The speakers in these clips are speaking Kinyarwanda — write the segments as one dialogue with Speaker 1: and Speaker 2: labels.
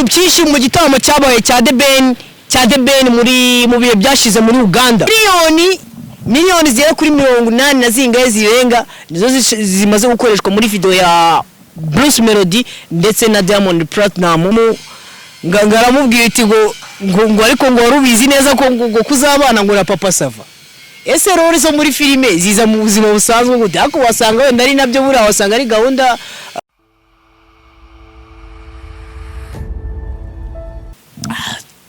Speaker 1: ibintu byinshi mu gitaramo cyabaye cya The Ben muri mu bihe byashize muri Uganda. Miliyoni zigera kuri 80 na zingaye zirenga nizo zimaze gukoreshwa muri video ya Bruce Melody ndetse na Diamond Platinum. Ngaramubwiye iti ngo ariko ngo warubizi neza ko ngo kuzabana ngo na Papa Sava. Ese rero zo muri filime ziza mu buzima busanzwe gute? Ako wasanga wenda ari nabyo buri wasanga ari gahunda.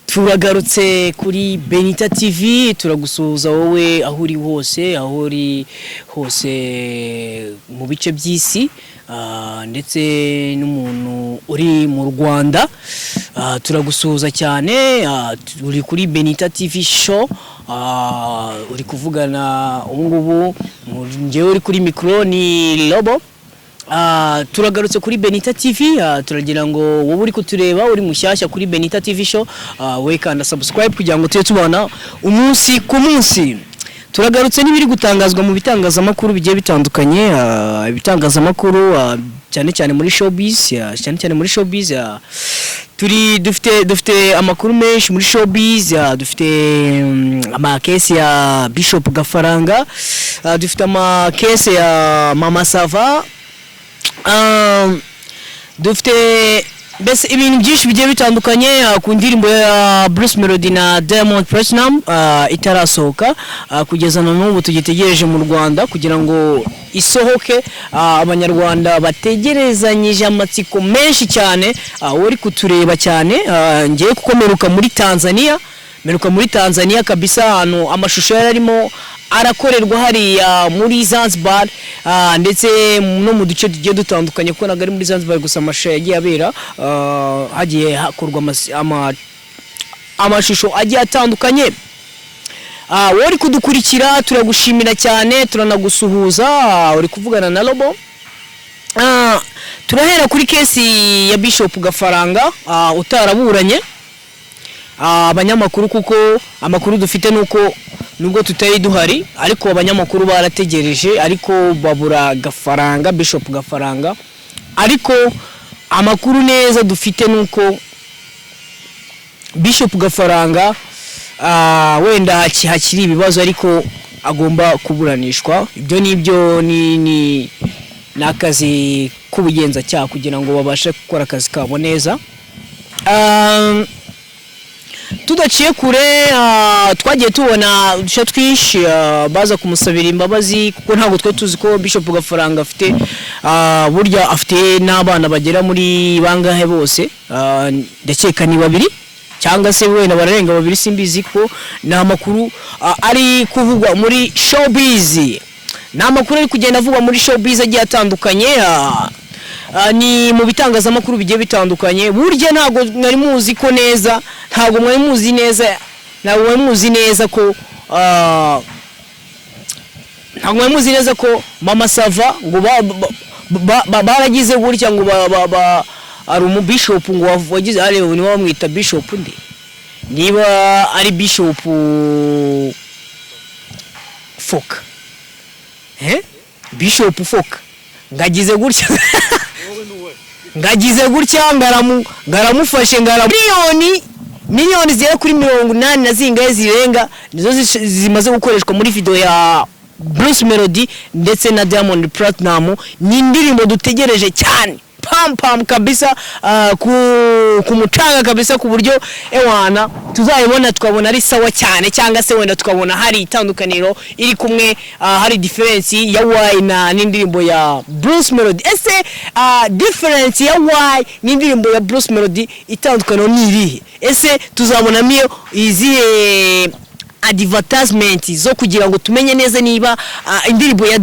Speaker 1: Turagarutse kuri Benita TV, turagusuhuza wowe aho uri hose mu bice by'isi, ndetse n'umuntu uri mu Rwanda. Turagusuhuza cyane, uri kuri Benita TV show, uri kuvugana ubungubu ngewe uri kuri micro ni Lobo. Turagarutse kuri Benita TV, turagira ngo wowe uri kutureba uri mushyashya kuri Benita TV show, we kanda subscribe kugira ngo tujye tubana umunsi ku munsi. Turagarutse n'ibiri gutangazwa mu bitangazamakuru bigiye bitandukanye, ibitangazamakuru cyane muri showbiz, dufite amakuru menshi muri showbiz, dufite amakesi ya Bishop Gafaranga, dufite amakesi ya Mama Sava, dufite bese ibintu byinshi bigiye bitandukanye ku ndirimbo ya Bruce Melody na Diamond Platinum itarasohoka kugeza na n'ubu tugitegereje mu Rwanda kugira ngo isohoke. Abanyarwanda bategerezanyije amatsiko menshi cyane, uri kutureba cyane. Ngiye kukomeruka muri Tanzania kabisa, hano amashusho yararimo arakorerwa hariya muri Zanzibar, ndetse no mu duce tugiye dutandukanye kuko nagari muri Zanzibar gusa amashusho yagiye abera, hagiye hakorwa amashusho agiye atandukanye. Wari kudukurikira turagushimira cyane, turanagusuhuza. Uri kuvugana na Lobo. Turahera kuri kesi ya Bishop Gafaranga utaraburanye. Abanyamakuru kuko amakuru dufite nuko nubwo tutari duhari ariko abanyamakuru barategereje ariko babura Gafaranga, Bishop Gafaranga. Ariko amakuru neza dufite nuko Bishop Gafaranga wenda hakiri ibibazo ariko agomba kuburanishwa. Ibyo nibyo ni nakazi kubugenzacyaha kugira ngo babashe gukora akazi kabo neza. Tudaciye kure, twagiye tubona dusha twinshi baza kumusabira imbabazi kuko ntabwo twe tuzi ko Bishop Gafaranga afite burya afite n'abana bagera muri bangahe bose, ndakeka ni 2 cyangwa se wenda bararenga 2, simbizi ko na makuru ari kuvugwa muri showbiz. Na makuru ari kugenda avugwa muri showbiz agiye atandukanye, ni mu bitangazamakuru bigiye bitandukanye. Burya ntago mwari muzi ko neza, ntago mwari muzi neza, ntago mwari muzi neza ko ntago mwari muzi neza ko Mama Sava ngo baragize gutya ngo ari umubishop ngo wagize ari ni wamwita Bishop ndi niba ari Bishop Foka, Bishop Foka ngagize gutya ngaramufashe miliyoni zigera kuri 80 na zingaye zirenga nizo zimaze gukoreshwa muri video ya Bruce Melody ndetse na Diamond Platinum. Ni indirimbo dutegereje cyane pam kabisa, kumucanga kabisa ku buryo ewana tuzayibona tukabona ari sawa cyane, cyangwa se wenda tukabona hari itandukaniro iri kumwe, hari difference ya why na n'indirimbo ya Bruce Melody. Ese difference ya why n'indirimbo ya Bruce Melody itandukaniro ni irihe? Ese tuzabona miyo izihe advertisement zo kugira ngo tumenye neza niba indirimbo ya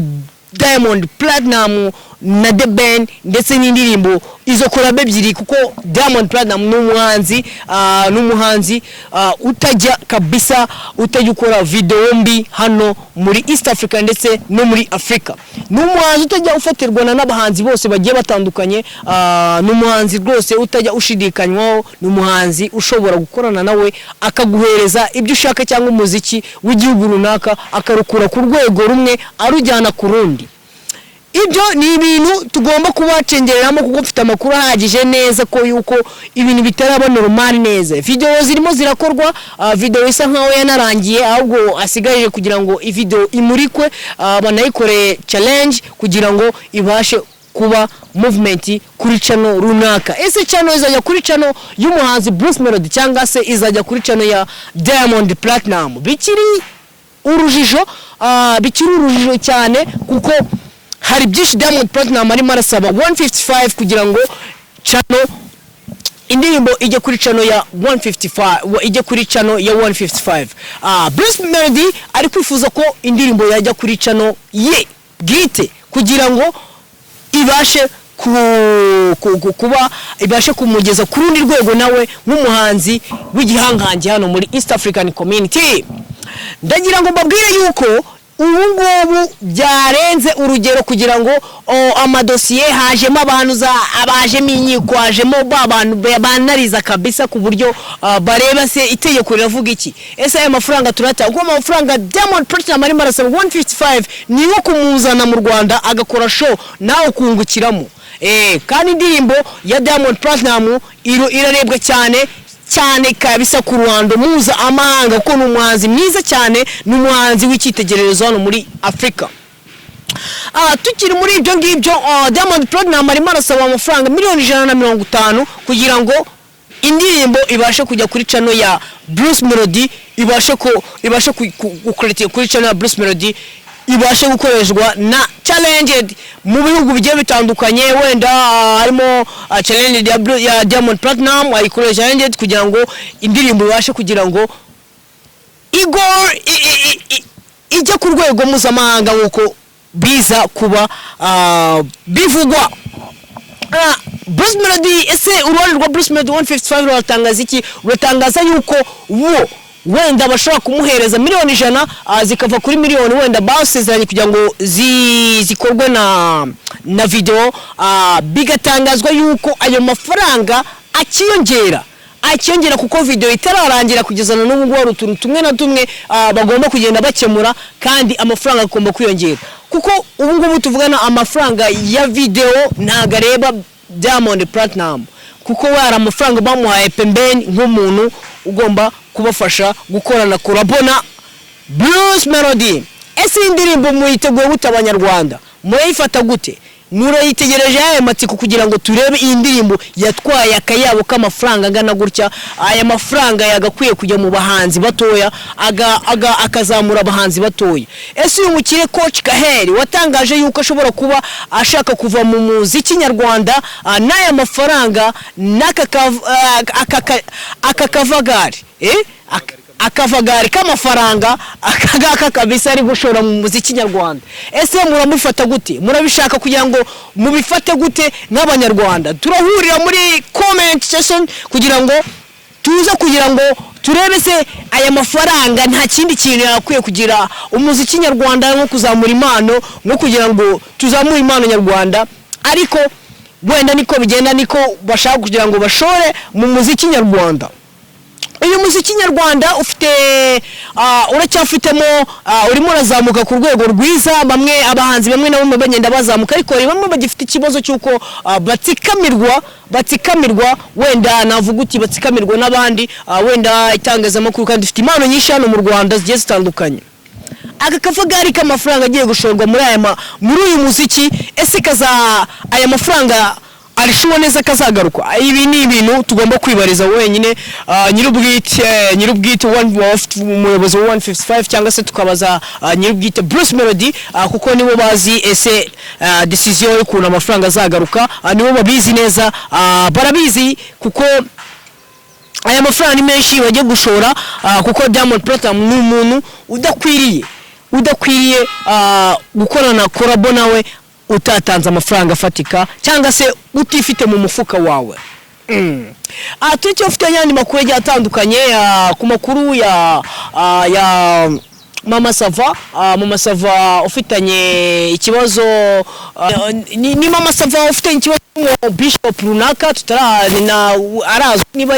Speaker 1: Diamond Platinum na The Ben ndetse n'indirimbo izo korabe ebyiri, kuko Diamond Platinum n'umuhanzi utajya kabisa, utajya ukora video mbi hano muri East Africa ndetse no muri Africa. N'umuhanzi utajya ufatirwa n'abahanzi bose bagiye batandukanye, n'umuhanzi rwose utajya ushidikanywaho, n'umuhanzi ushobora gukorana nawe akaguhereza ibyo ushaka cyangwa umuziki w'igihugu runaka akarukura ku rwego rumwe arujyana ku rundi. ibyo ni ibintu tugomba kubacengereramo kuko mfite amakuru ahagije neza ko yuko ibintu bitaraba normal neza. Video zirimo zirakorwa, video isa nkaho yanarangiye ahubwo asigaje kugira ngo video imurikwe, banayikore challenge kugira ngo ibashe kuba movement kuri channel runaka. Ese channel izajya kuri channel y'umuhanzi Bruce Melody cyangwa se izajya kuri channel ya Diamond Platinum? Bikiri urujijo cyane kuko hari byinshi Diamond Platinum arimo arasaba 155 kugira ngo channel indirimbo ijye kuri channel ya 155 ijye kuri channel ya 155. Bruce Melody ari kwifuza ko indirimbo yajya kuri channel ye bwite kugira ngo ibashe kuba ibashe kumugeza ku rundi rwego nawe nk'umuhanzi w'igihangange hano muri East African Community. Ndagira ngo mbabwire yuko ubu byarenze urugero kugira ngo amadosiye hajemo abantu abajemo inyiko hajemo babantu banariza kabisa ku buryo bareba se itegeko riravuga iki. Ese aya mafaranga turata uko amafaranga Diamond Platinum arimo arasaba 155 niyo kumuzana mu Rwanda agakora show nawe kungukiramo. Kandi indirimbo ya Diamond Platinum irarebwa cyane kabisa ku ruhando muza amahanga ko n'umuhanzi mwiza cyane n'umuhanzi w'icyitegererezo hano muri Afrika. Tukiri muri ibyo ngibyo, Diamond Platinum arimo arasaba amafaranga $150 kugira ngo indirimbo ibashe kujya kuri channel ya Bruce Melody, ibashe kukurete kuri channel ya Bruce Melody, ibashe gukoreshwa na challenge mu bihugu bigiye bitandukanye. Wenda harimo challenge ya Diamond Platinum ayikoresha challenge kugira ngo indirimbo ibashe kugira ngo ijye ku rwego mpuzamahanga nk'uko biza kuba bivugwa. Bruce Melody, ese uruhare rwa Bruce Melody 155 ruratangaza iki? Ruratangaza yuko wenda bashobora kumuhereza $100,000 zikava kuri miliyoni wenda basezeranye kugira ngo zikorwe na video, bigatangazwa yuko ayo mafaranga akiyongera kuko video itararangira kugeza na n'ubu ngo utuntu tumwe na tumwe bagomba kugenda bakemura kandi amafaranga agomba kwiyongera kuko ubu ngubu tuvugana amafaranga ya video ntago areba Diamond Platinum kuko wari amafaranga bamuhaye pembeni nk'umuntu ugomba kubafasha gukorana kurabona Bruce Melody. Ese indirimbo muyiteguye gute abanyarwanda? Murayifata gute? Murayitegereje aya matsiko kugira ngo turebe iyi ndirimbo yatwaye akayabo k'amafaranga angana gutya? Aya mafaranga yagakwiye kujya mu bahanzi batoya akazamura abahanzi batoya. Ese uyu mukire Coach Kaheri watangaje yuko ashobora kuba ashaka kuva mu muziki nyarwanda n'aya mafaranga akakavagari akavagari k'amafaranga akagaka kabisa ari gushora mu muziki nyarwanda. Ese muramufata gute? Murabishaka kugira ngo mubifate gute nk'abanyarwanda? Turahurira muri comment section kugira ngo turebe se aya mafaranga nta kindi kintu yakwiye kugira umuziki nyarwanda nko kuzamura impano, nko kugira ngo tuzamure impano nyarwanda, ariko wenda niko bigenda niko bashaka kugira ngo bashore mu muziki nyarwanda. Uyu muziki nyarwanda ufite uracyafitemo urimo urazamuka ku rwego rwiza, bamwe abahanzi bamwe na bamwe bagenda bazamuka, ariko bamwe bagifite ikibazo cyuko batikamirwa wenda navuga uti batikamirwa n'abandi, wenda itangazamakuru kandi dufite impano nyinshi hano mu Rwanda zigiye zitandukanye. Aka kavagari k'amafaranga agiye gushorwa muri uyu muziki, ese aya mafaranga arishuwa neza kazagaruka? Ibi ni ibintu tugomba kwibariza wenyine nyirubwite umuyobozi wa 155 cyangwa se tukabaza nyirubwite Bruce Melody kuko nibo bazi ese decision y'ukuntu amafaranga azagaruka, nibo babizi neza, barabizi kuko aya mafaranga ni menshi bagiye gushora, kuko Diamond Platinum ni umuntu udakwiriye gukorana korabo nawe utatanze amafaranga afatika cyangwa se utifite mu mufuka wawe. Turicyo ufite yandi makuru agiye atandukanye ku makuru ya Mama Sava ufitanye ikibazo ni Mama Sava ufitanye ikibazo mu Bishop runaka arazwi niba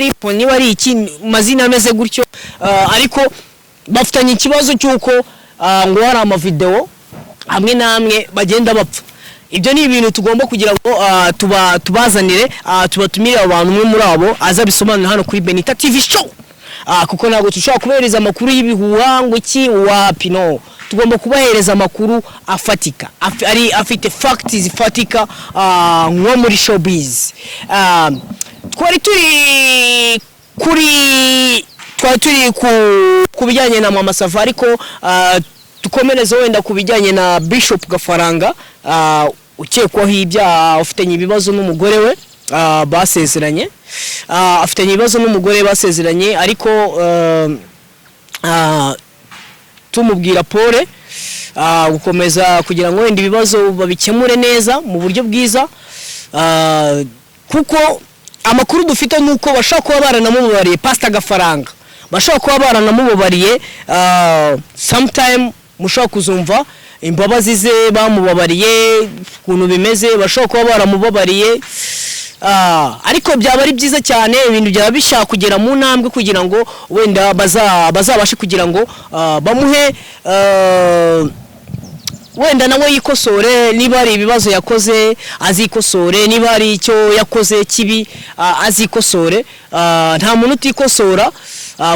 Speaker 1: ari iki mazina ameze gutyo, ariko bafitanye ikibazo cyuko ngo hari amavideo hamwe namwe bagenda bapfa. ibyo ni ibintu tugomba kugira ngo tubazanire tubatumire abantu umwe muri abo aza bisobanura hano kuri Benita TV show. Kuko ntabwo tushobora kubahereza amakuru y'ibihuha ngo iki wapi, no, tugomba kubahereza amakuru afatika afite facts zifatika nko muri showbiz. Twari turi ku bijyanye na Mama Sava, ariko tukomereza wenda ku bijyanye na Bishop Gafaranga ukekwaho ibyaha, ufitanye ibibazo n'umugore we basezeranye, ariko tumubwira pole gukomeza kugira ngo wenda ibibazo babikemure neza mu buryo bwiza, kuko amakuru dufite nuko bashaka kuba baranamubariye Pastor Gafaranga, bashaka kuba baranamubariye sometime mushaka kuzumva imbabazi ze bamubabariye kuntu bimeze, bashaka kuba baramubabariye, ariko byaba ari byiza cyane, ibintu byaba bishaka kugera mu ntambwe kugira ngo wenda bazabashe kugira ngo bamuhe wenda nawe yikosore, niba ari ibibazo yakoze azikosore, niba ari icyo yakoze kibi azikosore. Nta muntu utikosora,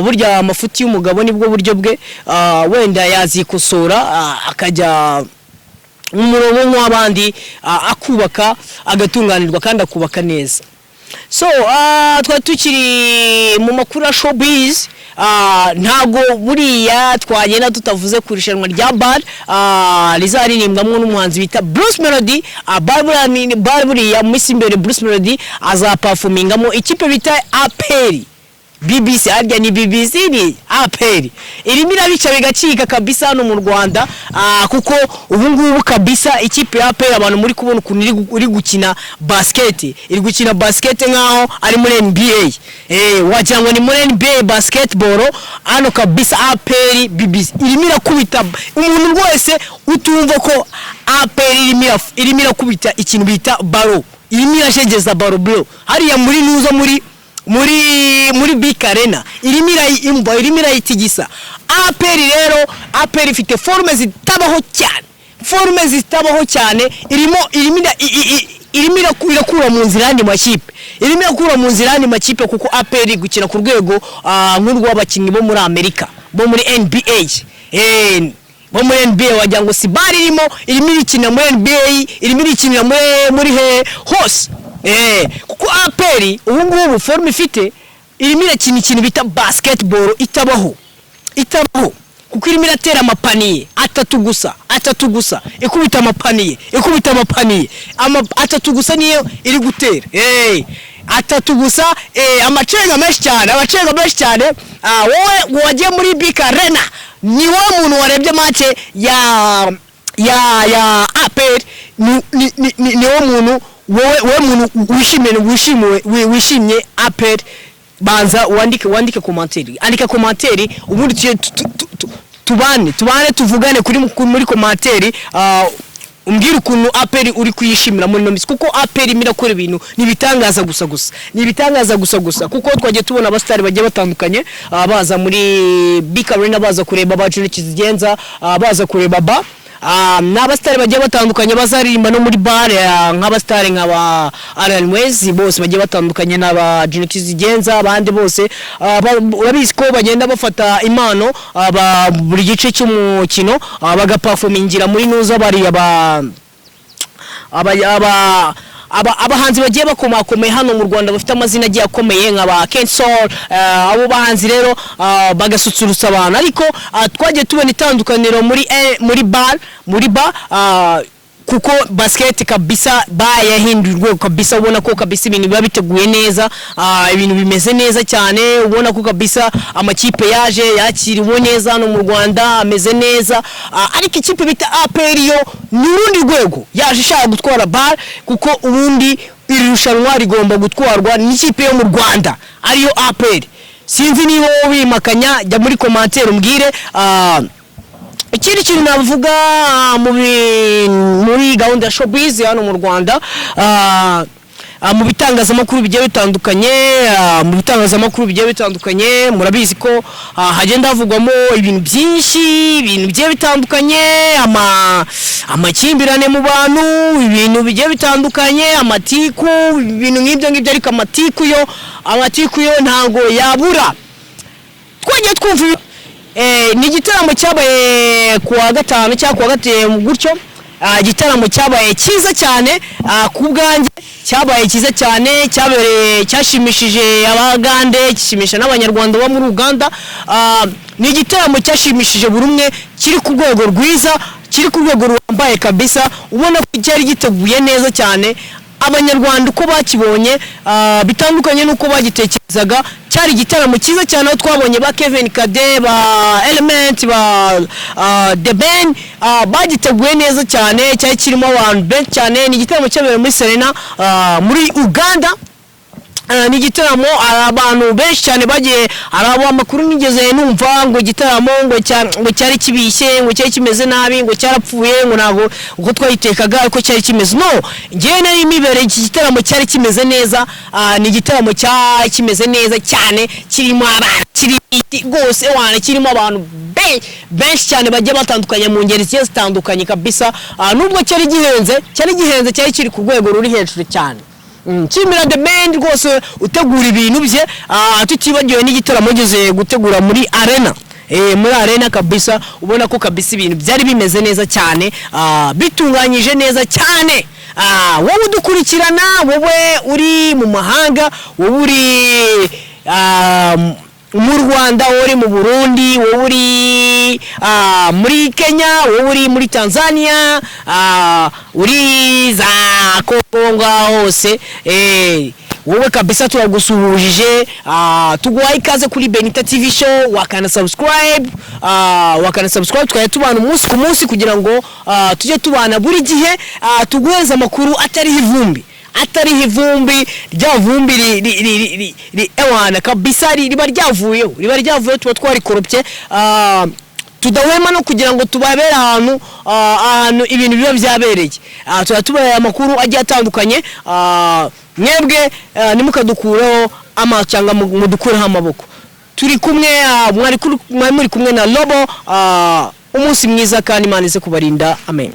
Speaker 1: burya amafuti y'umugabo nibwo buryo bwe, wenda yazikosora akajya umurongo nk'abandi, akubaka agatunganirwa kandi akubaka neza. So twari tukiri mu makuru ya showbiz, ntago buriya twagenda tutavuze ku irushanwa rya BAL rizaririmbwamo n'umuhanzi bita Bruce Melody. buriya Miss Imbere Bruce Melody azaperformingamo ikipe bita APR. BBC arya ni BBC ni APR irimo irabica bigacika kabisa hano mu Rwanda, kuko ubu ngubu kabisa ikipe ya APR abantu muri kubona ukuntu iri gukina basket, nkaho ari muri NBA, wagira ngo ni muri NBA basketball hano kabisa. APR BBC irimo irakubita umuntu wese utumva ko APR irimo irakubita ikintu bita baro, irimo irashegeza baro bro hariya muri nuzo muri Big Arena, irimo irayitigisa. APR rero, APR ifite forme zitabaho cyane, irimo irakura mu nzira andi makipe, kuko APR gukina ku rwego nk'urw'abakinnyi bo muri Amerika, bo muri NBA, bo muri NBA wagira ngo si BAL irimo irikina muri NBA, irimo irikinira muri hose. Kuko APR ubu ngubu forme ifite irimo irakina ikintu bita basketball itabaho, kuko irimo iratera amapaniye atatu gusa, ikubita amapaniye atatu gusa niyo iri gutera, atatu gusa, amacenga menshi cyane. Wowe wagiye muri Big Arena, ni wowe muntu warebye match ya APR, ni wowe muntu muntu wishimye APR. Banza wandike commentaire, andika commentaire, ubundi tubane tuvugane muri commentaire, umbwira ukuntu APR uri kuyishimira muri nomisi, kuko APR irakora ibintu nibitangaza gusa, kuko twagiye tubona abastari bagiye batandukanye baza muri Big Arena, baza kureba abajuri kizigenza, baza kureba n'abastari bagiye batandukanye bazaririmba no muri BAL, nk'abastari nk'aba Aranwezi bose bagiye batandukanye n'aba Junity Zigenza, abandi bose urabizi ko bagenda bafata impano buri gice cy'umukino bagaperformingira muri nuza bari abahanzi bagiye bakomakomeye hano mu Rwanda bafite amazina agiye akomeye nk'aba Kensol. Abo bahanzi rero bagasusurutsa abantu, ariko twagiye tubona itandukaniro muri BAL, kuko basket kabisa bayahindurwe kabisa, ubona ko kabisa ibintu biba biteguye neza, ibintu bimeze neza cyane, ubona ko kabisa amakipe yaje yakiriwe neza hano mu Rwanda, ameze neza. Ariko ikipe bita APR yo ni urundi rwego, yaje ishaka gutwara BAL, kuko ubundi iri rushanwa rigomba gutwarwa n'ikipe yo mu Rwanda ariyo APR. Sinzi niba wimakanya, jya muri commentaire umbwire ikindi kintu navuga muri gahunda ya showbiz hano mu Rwanda. mu bitangazamakuru bigiye bitandukanye murabizi ko hagenda havugwamo ibintu byinshi, ibintu bigiye bitandukanye, amakimbirane mu bantu, ibintu bigiye bitandukanye, amatiku, ibintu nk'ibyo ariko amatiku yo ntago yabura. Twagiye twumva ni igitaramo cyabaye kuwa gatanu cyangwa kuwa gatanu gutyo, igitaramo cyabaye cyiza cyane, ku bwanjye cyabaye cyiza cyane, cyashimishije abagande, gishimisha n'abanyarwanda bo muri Uganda. Ni igitaramo cyashimishije buri umwe, kiri ku rwego rwiza, kiri ku rwego rwambaye kabisa, ubona ko cyari giteguye neza cyane. Abanyarwanda uko bakibonye bitandukanye nuko bagitekerezaga, cyari igitaramo cyiza cyane, aho twabonye ba Kevin Kade, ba Element, ba The Ben, bagiteguye neza cyane, cyari kirimo abantu benshi cyane. Ni igitaramo cyabereye muri Serena muri Uganda. Ni igitaramo abantu benshi cyane bagiye, arabo amakuru nigeze numva ngo igitaramo ngo cyari kibishye, ngo cyari kimeze nabi, ngo cyarapfuye, ngo nago uko twayitekaga ariko cyari kimeze. No, ngiye nari mibere iki gitaramo cyari kimeze neza. Ni igitaramo kimeze neza cyane, kirimo abantu gose kirimo abantu benshi cyane bagiye batandukanye mu ngeri zitandukanye kabisa. Nubwo cyari gihenze, cyari kiri ku rwego ruri hejuru cyane. Kimira The Band rwose utegura ibintu bye, tutibagiwe n'igitaramo geze gutegura muri arena. Muri arena kabisa, ubona ko kabisa ibintu byari bimeze neza cyane, bitunganyije neza cyane. Wowe udukurikirana, wowe uri mu mahanga, wowe uri mu Rwanda, wowe uri mu Burundi, wowe uri muri Kenya, wowe uri muri Tanzania, uri za Kongo hose, wowe kabisa turagusuhuje. Tuguhaye ikaze kuri Benita TV Show. Wakana subscribe tukaya tubana umunsi ku munsi kugira ngo tujye tubana buri gihe, tuguheza amakuru atari ivumbi, rya vumbi ewana kabisa riba ryavuyeho, tuba twarikorobye. Tudahwema no kugira ngo tubabere ahantu ibintu biba byabereye. Tubaye amakuru agiye atandukanye, mwebwe nimukadukuraho cyangwa mudukureho amaboko. Turi kumwe, mwari muri kumwe na Lobo. Umunsi mwiza kandi Imana ize kubarinda, amen.